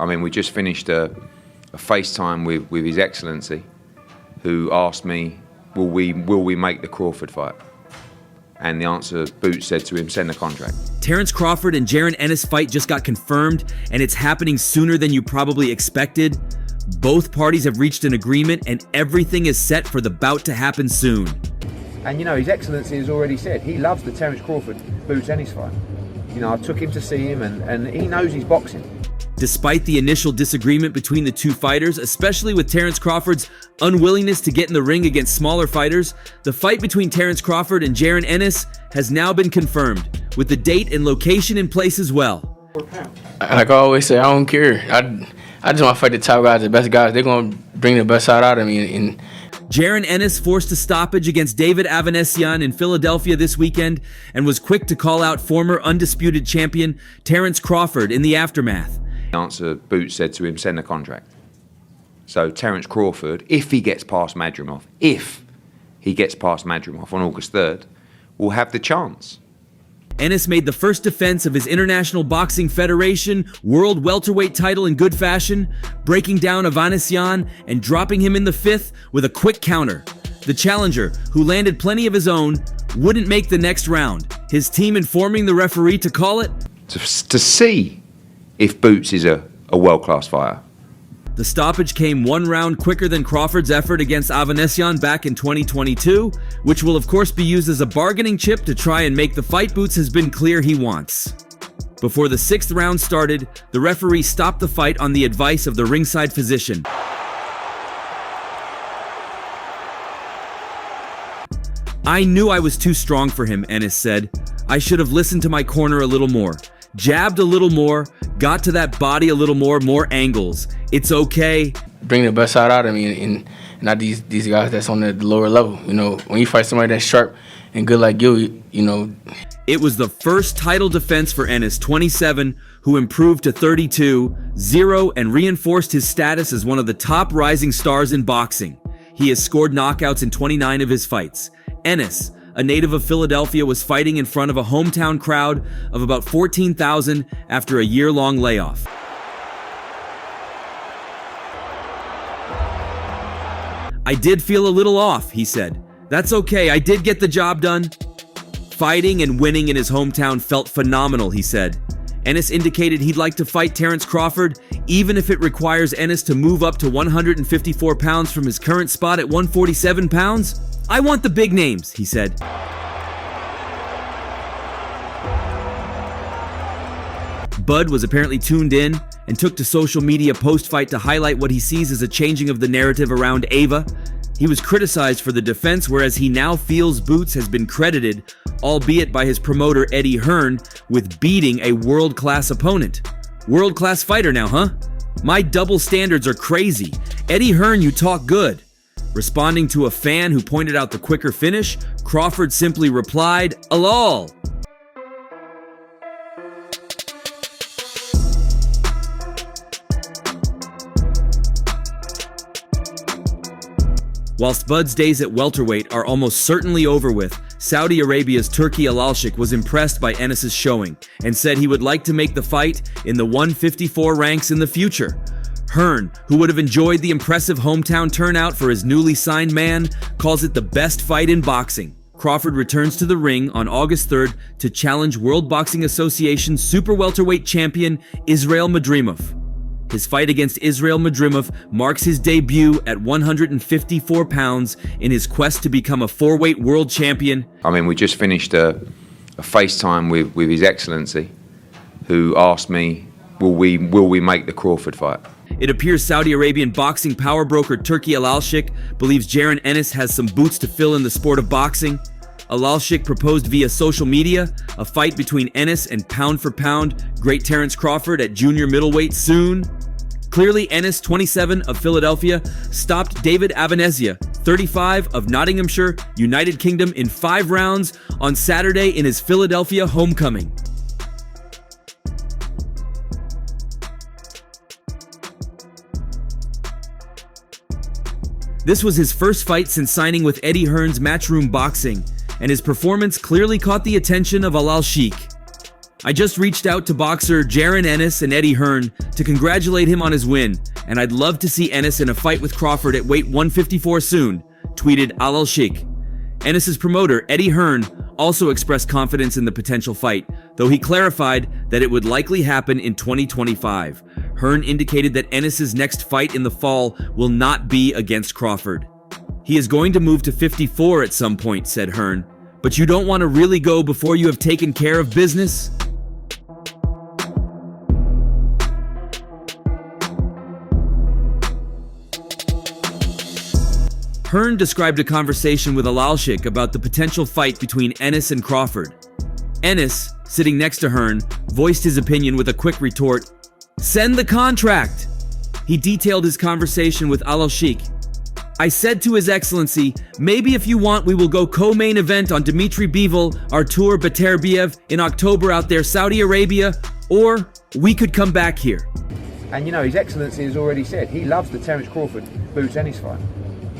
I mean, we just finished a FaceTime with His Excellency, who asked me, will we make the Crawford fight? And the answer, Boots said to him, send the contract. Terence Crawford and Jaron Ennis fight just got confirmed, and it's happening sooner than you probably expected. Both parties have reached an agreement, and everything is set for the bout to happen soon. And you know, His Excellency has already said he loves the Terence Crawford Boots Ennis fight. You know, I took him to see him, and he knows he's boxing. Despite the initial disagreement between the two fighters, especially with Terence Crawford's unwillingness to get in the ring against smaller fighters, the fight between Terence Crawford and Jaron Ennis has now been confirmed, with the date and location in place as well. Like I always say, I don't care. I just want to fight the top guys, the best guys. They're going to bring the best out of me. And Jaron Ennis forced a stoppage against David Avanesyan in Philadelphia this weekend and was quick to call out former undisputed champion Terence Crawford in the aftermath. The answer, Boots said to him, send the contract. So Terence Crawford, if he gets past Madrimov on August 3rd, will have the chance. Ennis made the first defense of his International Boxing Federation World Welterweight title in good fashion, breaking down Avanesyan and dropping him in the fifth with a quick counter. The challenger, who landed plenty of his own, wouldn't make the next round, his team informing the referee to call it To see if Boots is a world-class fighter. The stoppage came one round quicker than Crawford's effort against Avanesyan back in 2022, which will of course be used as a bargaining chip to try and make the fight Boots has been clear he wants. Before the sixth round started, the referee stopped the fight on the advice of the ringside physician. I knew I was too strong for him, Ennis said. I should have listened to my corner a little more. Jabbed a little more, got to that body a little more angles. It's okay. Bring the best out of me and not these guys that's on the lower level. You know, when you fight somebody that's sharp and good like you know. It was the first title defense for Ennis, 27, who improved to 32-0 and reinforced his status as one of the top rising stars in boxing. He has scored knockouts in 29 of his fights. Ennis, a native of Philadelphia, was fighting in front of a hometown crowd of about 14,000 after a year-long layoff. I did feel a little off, he said. That's okay, I did get the job done. Fighting and winning in his hometown felt phenomenal, he said. Ennis indicated he'd like to fight Terence Crawford, even if it requires Ennis to move up to 154 pounds from his current spot at 147 pounds. I want the big names, he said. Bud was apparently tuned in and took to social media post-fight to highlight what he sees as a changing of the narrative around Ava. He was criticized for the defense, whereas he now feels Boots has been credited, albeit by his promoter Eddie Hearn, with beating a world-class opponent. World-class fighter now, huh? My double standards are crazy. Eddie Hearn, you talk good. Responding to a fan who pointed out the quicker finish, Crawford simply replied, "Alol." Whilst Bud's days at welterweight are almost certainly over with, Saudi Arabia's Turki Alalshik was impressed by Ennis's showing and said he would like to make the fight in the 154 ranks in the future. Hearn, who would have enjoyed the impressive hometown turnout for his newly signed man, calls it the best fight in boxing. Crawford returns to the ring on August 3rd to challenge World Boxing Association super welterweight champion Israil Madrimov. His fight against Israil Madrimov marks his debut at 154 pounds in his quest to become a four-weight world champion. I mean, we just finished a FaceTime with His Excellency, who asked me, will we make the Crawford fight? It appears Saudi Arabian boxing power broker Turki Alalshik believes Jaron Ennis has some boots to fill in the sport of boxing. Alalshik proposed via social media a fight between Ennis and pound-for-pound great Terence Crawford at junior middleweight soon. Clearly, Ennis, 27, of Philadelphia, stopped David Avanesyan, 35, of Nottinghamshire, United Kingdom, in 5 rounds on Saturday in his Philadelphia homecoming. This was his first fight since signing with Eddie Hearn's Matchroom Boxing, and his performance clearly caught the attention of Alalshik. I just reached out to boxer Jaron Ennis and Eddie Hearn to congratulate him on his win, and I'd love to see Ennis in a fight with Crawford at weight 154 soon, tweeted Al-Sheikh. Ennis's promoter, Eddie Hearn, also expressed confidence in the potential fight, though he clarified that it would likely happen in 2025. Hearn indicated that Ennis's next fight in the fall will not be against Crawford. He is going to move to 54 at some point, said Hearn, but you don't want to really go before you have taken care of business? Hearn described a conversation with Al-Sheikh about the potential fight between Ennis and Crawford. Ennis, sitting next to Hearn, voiced his opinion with a quick retort, "Send the contract!" He detailed his conversation with Al-Sheikh. "I said to His Excellency, maybe if you want we will go co-main event on Dmitry Bivol, Artur Beterbiev in October out there, Saudi Arabia, or we could come back here." And His Excellency has already said he loves the Terence Crawford bouts Ennis fight.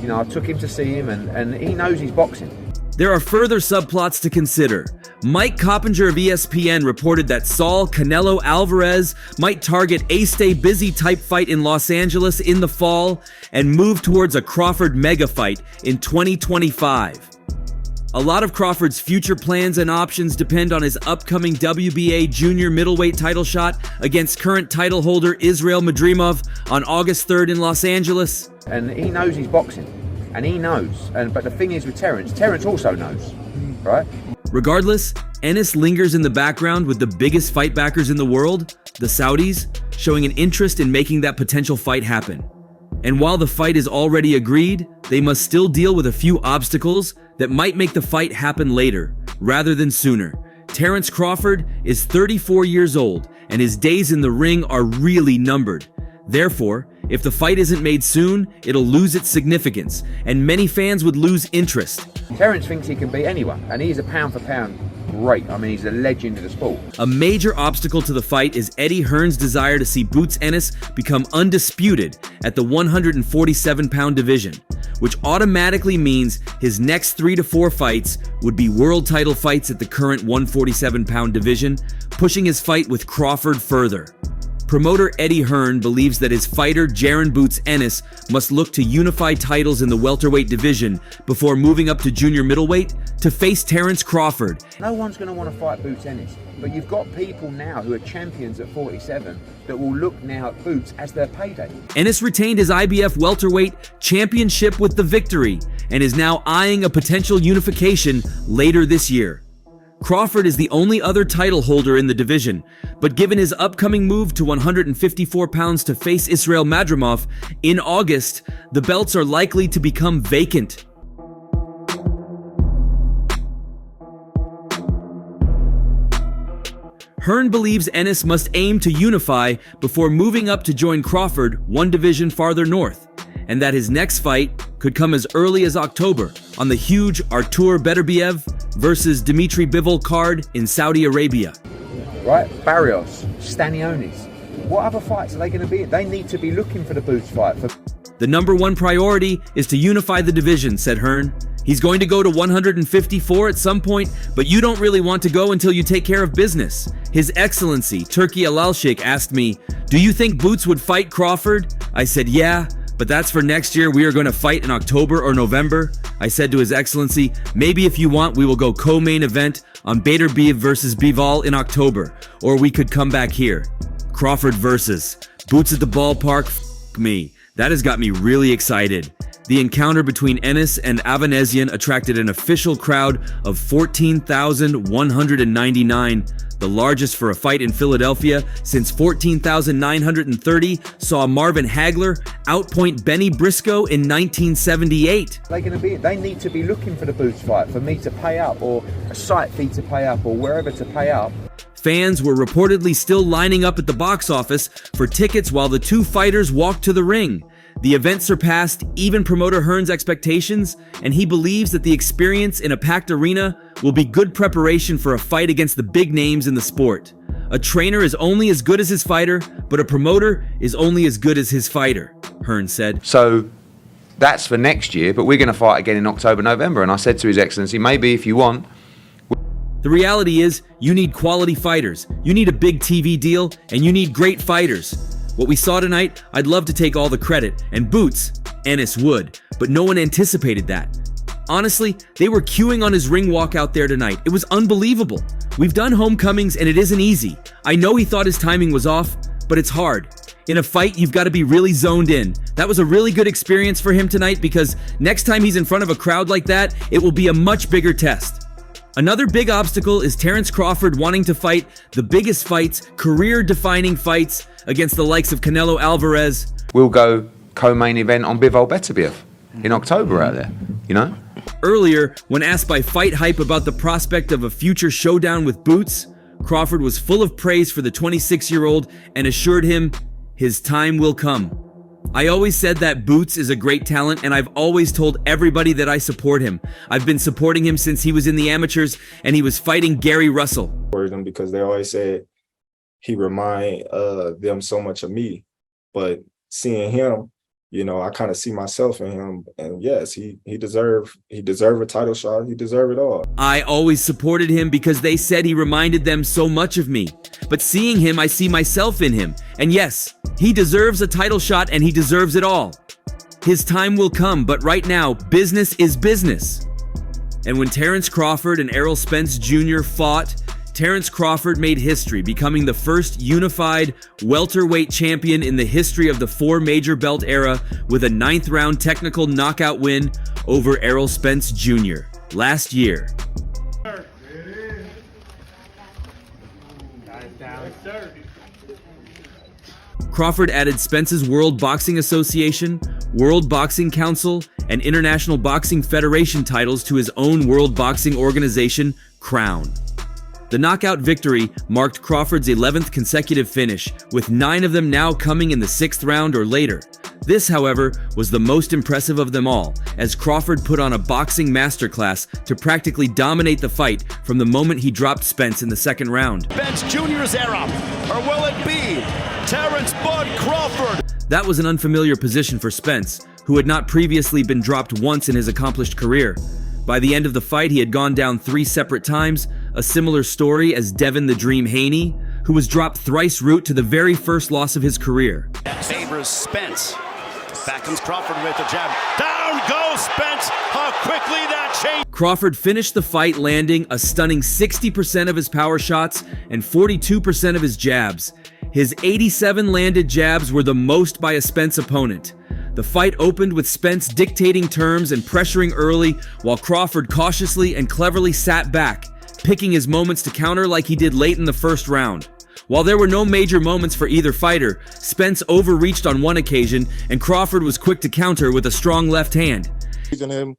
I took him to see him, and he knows he's boxing. There are further subplots to consider. Mike Coppinger of ESPN reported that Saul Canelo Alvarez might target a stay busy type fight in Los Angeles in the fall and move towards a Crawford mega fight in 2025. A lot of Crawford's future plans and options depend on his upcoming WBA junior middleweight title shot against current title holder Israel Madrimov on August 3rd in Los Angeles. And he knows he's boxing, and he knows. But the thing is with Terence also knows, right? Regardless, Ennis lingers in the background with the biggest fight backers in the world, the Saudis, showing an interest in making that potential fight happen. And while the fight is already agreed, they must still deal with a few obstacles that might make the fight happen later, rather than sooner. Terence Crawford is 34 years old, and his days in the ring are really numbered. Therefore, if the fight isn't made soon, it'll lose its significance, and many fans would lose interest. Terence thinks he can beat anyone, and he's a pound for pound great. He's a legend of the sport. A major obstacle to the fight is Eddie Hearn's desire to see Boots Ennis become undisputed at the 147-pound division, which automatically means his next 3 to 4 fights would be world title fights at the current 147-pound division, pushing his fight with Crawford further. Promoter Eddie Hearn believes that his fighter Jaron Boots Ennis must look to unify titles in the welterweight division before moving up to junior middleweight to face Terence Crawford. No one's going to want to fight Boots Ennis, but you've got people now who are champions at 47 that will look now at Boots as their payday. Ennis retained his IBF welterweight championship with the victory and is now eyeing a potential unification later this year. Crawford is the only other title holder in the division, but given his upcoming move to 154 pounds to face Israel Madrimov in August, the belts are likely to become vacant. Hearn believes Ennis must aim to unify before moving up to join Crawford one division farther north, and that his next fight could come as early as October on the huge Artur Beterbiev versus Dmitry Bivol card in Saudi Arabia. Right? Barrios, Stanionis. What other fights are they going to be? They need to be looking for the Boots fight. The number one priority is to unify the division, said Hearn. He's going to go to 154 at some point, but you don't really want to go until you take care of business. His Excellency, Turki Al-Sheikh, asked me, "Do you think Boots would fight Crawford?" I said, "Yeah, but that's for next year. We are going to fight in October or November." I said to His Excellency, "Maybe if you want, we will go co-main event on Beterbiev versus Bivol in October, or we could come back here. Crawford versus Boots at the ballpark, f*** me. That has got me really excited." The encounter between Ennis and Avanesian attracted an official crowd of 14,199, the largest for a fight in Philadelphia since 14,930 saw Marvin Hagler outpoint Benny Briscoe in 1978. They need to be looking for the Boots fight for me to pay up, or a site fee to pay up, or wherever to pay up. Fans were reportedly still lining up at the box office for tickets while the two fighters walked to the ring. The event surpassed even promoter Hearn's expectations, and he believes that the experience in a packed arena will be good preparation for a fight against the big names in the sport. A trainer is only as good as his fighter, but a promoter is only as good as his fighter, Hearn said. So that's for next year, but we're going to fight again in October, November. And I said to His Excellency, maybe if you want. The reality is, you need quality fighters, you need a big TV deal, and you need great fighters. What we saw tonight, I'd love to take all the credit, and bouts, Ennis would, but no one anticipated that. Honestly, they were queuing on his ring walk out there tonight. It was unbelievable. We've done homecomings and it isn't easy. I know he thought his timing was off, but it's hard. In a fight, you've got to be really zoned in. That was a really good experience for him tonight because next time he's in front of a crowd like that, it will be a much bigger test. Another big obstacle is Terence Crawford wanting to fight the biggest fights, career-defining fights against the likes of Canelo Alvarez. We'll go co-main event on Bivol Beterbiev in October out there, you know? Earlier, when asked by Fight Hype about the prospect of a future showdown with Bouts, Crawford was full of praise for the 26-year-old and assured him his time will come. I always said that Bouts is a great talent, and I've always told everybody that I support him. I've been supporting him since he was in the amateurs and he was fighting Gary Russell. Because they always said he remind them so much of me, but seeing him, you know, I kind of see myself in him, and yes, he deserved a title shot. He deserved it all. I always supported him because they said he reminded them so much of me. But seeing him, I see myself in him. And yes, he deserves a title shot and he deserves it all. His time will come, but right now, business is business. And when Terence Crawford and Errol Spence Jr. fought, Terence Crawford made history, becoming the first unified welterweight champion in the history of the 4 major belt era with a 9th-round technical knockout win over Errol Spence Jr. last year. Crawford added Spence's World Boxing Association, World Boxing Council, and International Boxing Federation titles to his own World Boxing Organization, Crown. The knockout victory marked Crawford's 11th consecutive finish, with 9 of them now coming in the 6th round or later. This, however, was the most impressive of them all, as Crawford put on a boxing masterclass to practically dominate the fight from the moment he dropped Spence in the 2nd round. Spence Jr.'s era, or will it be Terence Bud Crawford? That was an unfamiliar position for Spence, who had not previously been dropped once in his accomplished career. By the end of the fight, he had gone down 3 separate times, a similar story as Devin the Dream Haney, who was dropped thrice route to the very first loss of his career. Favors Spence. Back comes Crawford with the jab. Down goes Spence. How quickly that changed. Crawford finished the fight landing a stunning 60% of his power shots and 42% of his jabs. His 87 landed jabs were the most by a Spence opponent. The fight opened with Spence dictating terms and pressuring early, while Crawford cautiously and cleverly sat back, picking his moments to counter like he did late in the 1st round. While there were no major moments for either fighter, Spence overreached on one occasion, and Crawford was quick to counter with a strong left hand. Him,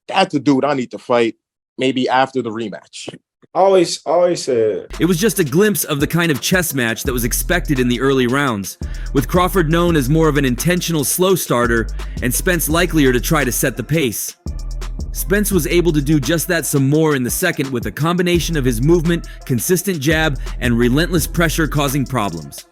that's the dude I need to fight maybe after the rematch. I always said It was just a glimpse of the kind of chess match that was expected in the early rounds, with Crawford known as more of an intentional slow starter and Spence likelier to try to set the pace. Spence was able to do just that some more in the 2nd with a combination of his movement, consistent jab, and relentless pressure causing problems.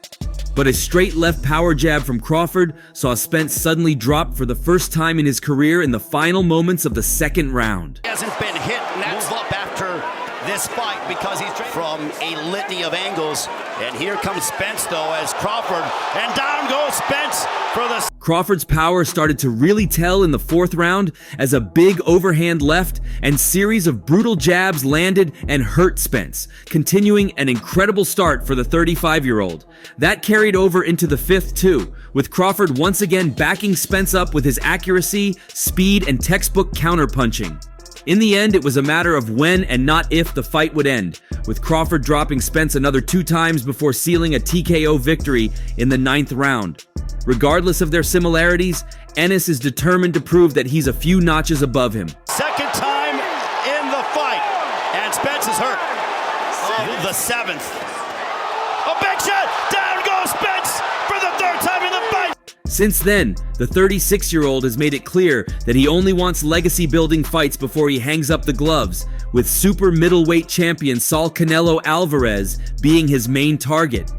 But a straight left power jab from Crawford saw Spence suddenly drop for the first time in his career in the final moments of the 2nd round. He hasn't been hit, and that's up after this fight because he's from a litany of angles. And here comes Spence, though, as Crawford, and down goes Spence for the... Crawford's power started to really tell in the 4th round as a big overhand left and series of brutal jabs landed and hurt Spence, continuing an incredible start for the 35-year-old. That carried over into the 5th too, with Crawford once again backing Spence up with his accuracy, speed, and textbook counterpunching. In the end, it was a matter of when and not if the fight would end, with Crawford dropping Spence another 2 times before sealing a TKO victory in the 9th round. Regardless of their similarities, Ennis is determined to prove that he's a few notches above him. 2nd time in the fight, and Spence is hurt. The 7th. A big shot! Down goes Spence for the 3rd time in the fight! Since then, the 36-year-old has made it clear that he only wants legacy-building fights before he hangs up the gloves, with super middleweight champion Saul Canelo Alvarez being his main target.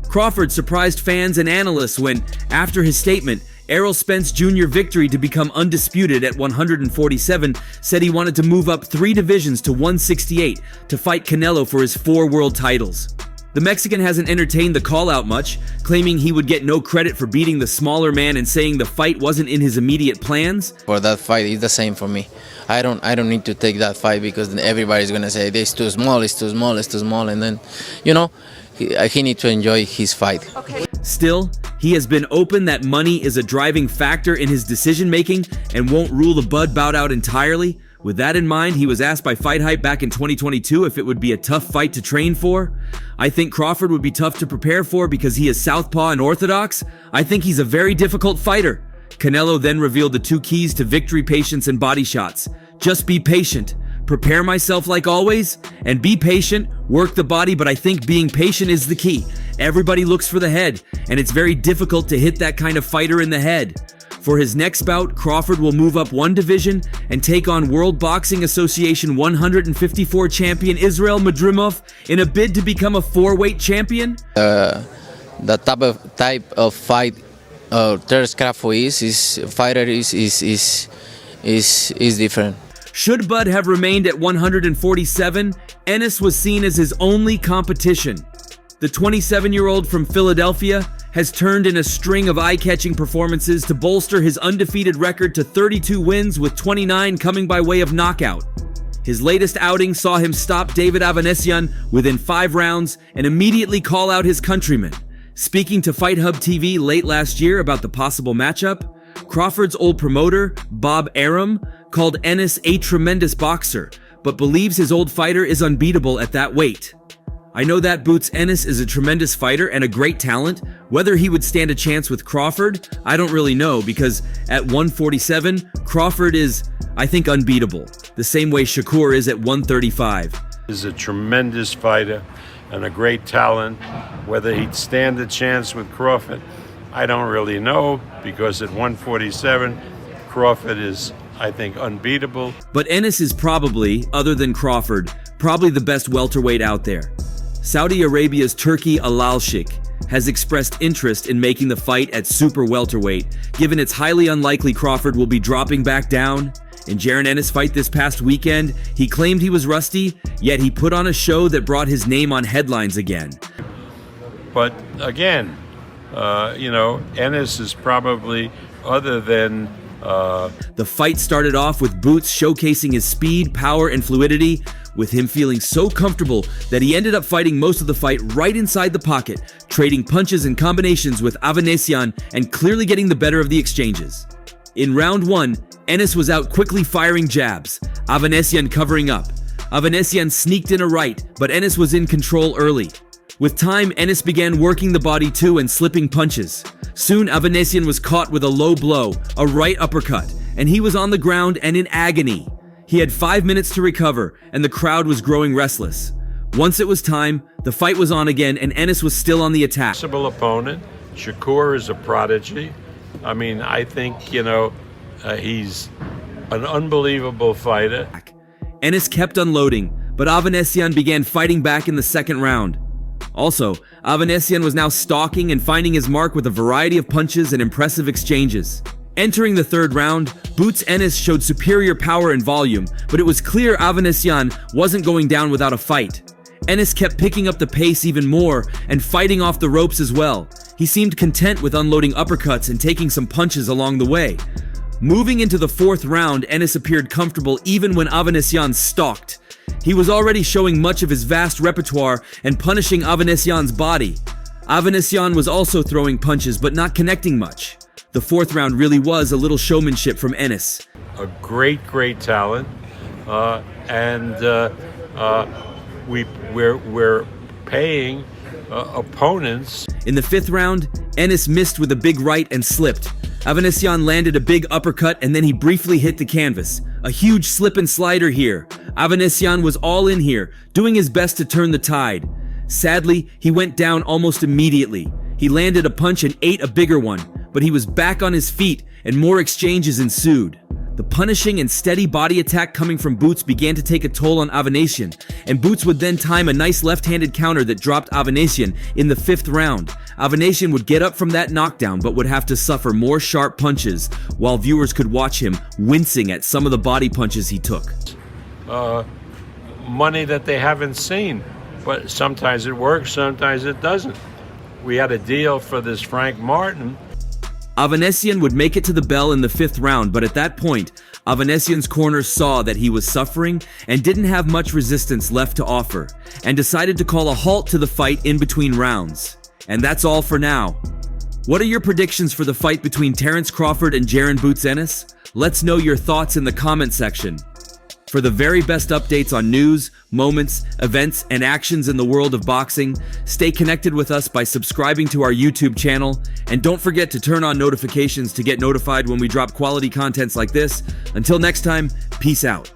Crawford surprised fans and analysts when, after his statement, Errol Spence Jr. victory to become undisputed at 147, said he wanted to move up 3 divisions to 168 to fight Canelo for his 4 world titles. The Mexican hasn't entertained the call-out much, claiming he would get no credit for beating the smaller man and saying the fight wasn't in his immediate plans. For that fight, it's the same for me. I don't need to take that fight because then everybody's gonna say it's too small, it's too small, it's too small, and then, you know, he needs to enjoy his fight. Okay. Still, he has been open that money is a driving factor in his decision-making and won't rule the Bud bout out entirely. With that in mind, he was asked by Fight Hype back in 2022 if it would be a tough fight to train for. I think Crawford would be tough to prepare for because he is southpaw and orthodox. I think he's a very difficult fighter. Canelo then revealed the 2 keys to victory: patience and body shots. Just be patient. Prepare myself like always, and be patient, work the body, but I think being patient is the key. Everybody looks for the head, and it's very difficult to hit that kind of fighter in the head. For his next bout, Crawford will move up 1 division and take on World Boxing Association 154 champion Israel Madrimov in a bid to become a 4-weight champion. The type of fight Terence Crawford is different. Should Bud have remained at 147, Ennis was seen as his only competition. The 27-year-old from Philadelphia has turned in a string of eye-catching performances to bolster his undefeated record to 32 wins, with 29 coming by way of knockout. His latest outing saw him stop David Avanesian within 5 rounds and immediately call out his countryman. Speaking to Fight Hub TV late last year about the possible matchup, Crawford's old promoter, Bob Arum, called Ennis a tremendous boxer, but believes his old fighter is unbeatable at that weight. I know that Boots Ennis is a tremendous fighter and a great talent. Whether he would stand a chance with Crawford, I don't really know, because at 147, Crawford is, I think, unbeatable, the same way Shakur is at 135. He's a tremendous fighter and a great talent. Whether he'd stand a chance with Crawford, I don't really know, because at 147, Crawford is, I think, unbeatable. But Ennis is probably, other than Crawford, probably the best welterweight out there. Saudi Arabia's Turki Al-Sheikh has expressed interest in making the fight at super welterweight, given it's highly unlikely Crawford will be dropping back down. In Jaron Ennis' fight this past weekend, he claimed he was rusty, yet he put on a show that brought his name on headlines again. But again, Ennis is probably, other than... The fight started off with Boots showcasing his speed, power, and fluidity, with him feeling so comfortable that he ended up fighting most of the fight right inside the pocket, trading punches and combinations with Avanesian and clearly getting the better of the exchanges. In round 1, Ennis was out quickly firing jabs, Avanesian covering up. Avanesian sneaked in a right, but Ennis was in control early. With time, Ennis began working the body too and slipping punches. Soon, Avanesian was caught with a low blow, a right uppercut, and he was on the ground and in agony. He had 5 minutes to recover, and the crowd was growing restless. Once it was time, the fight was on again, and Ennis was still on the attack. Possible opponent. Shakur is a prodigy. I mean, I think, he's an unbelievable fighter. Ennis kept unloading, but Avanesian began fighting back in the second round. Also, Avanesian was now stalking and finding his mark with a variety of punches and impressive exchanges. Entering the third round, Boots Ennis showed superior power and volume, but it was clear Avanesian wasn't going down without a fight. Ennis kept picking up the pace even more and fighting off the ropes as well. He seemed content with unloading uppercuts and taking some punches along the way. Moving into the fourth round, Ennis appeared comfortable even when Avanesian stalked. He was already showing much of his vast repertoire and punishing Avanesian's body. Avanesian was also throwing punches but not connecting much. The fourth round really was a little showmanship from Ennis. A great talent, and we're paying opponents. In the fifth round, Ennis missed with a big right and slipped. Avanesian landed a big uppercut and then he briefly hit the canvas. A huge slip and slider here. Avanesian was all in here, doing his best to turn the tide. Sadly, he went down almost immediately. He landed a punch and ate a bigger one, but he was back on his feet and more exchanges ensued. The punishing and steady body attack coming from Bouts began to take a toll on Avanesian, and Bouts would then time a nice left-handed counter that dropped Avanesian in the 5th round. Avanesian would get up from that knockdown but would have to suffer more sharp punches, while viewers could watch him wincing at some of the body punches he took. Money that they haven't seen, but sometimes it works, sometimes it doesn't. We had a deal for this Frank Martin. Avanesian would make it to the bell in the 5th round, but at that point, Avanesian's corner saw that he was suffering and didn't have much resistance left to offer, and decided to call a halt to the fight in between rounds. And that's all for now. What are your predictions for the fight between Terence Crawford and Jaron Ennis? Let's know your thoughts in the comment section. For the very best updates on news, moments, events, and actions in the world of boxing, stay connected with us by subscribing to our YouTube channel, and don't forget to turn on notifications to get notified when we drop quality contents like this. Until next time, peace out.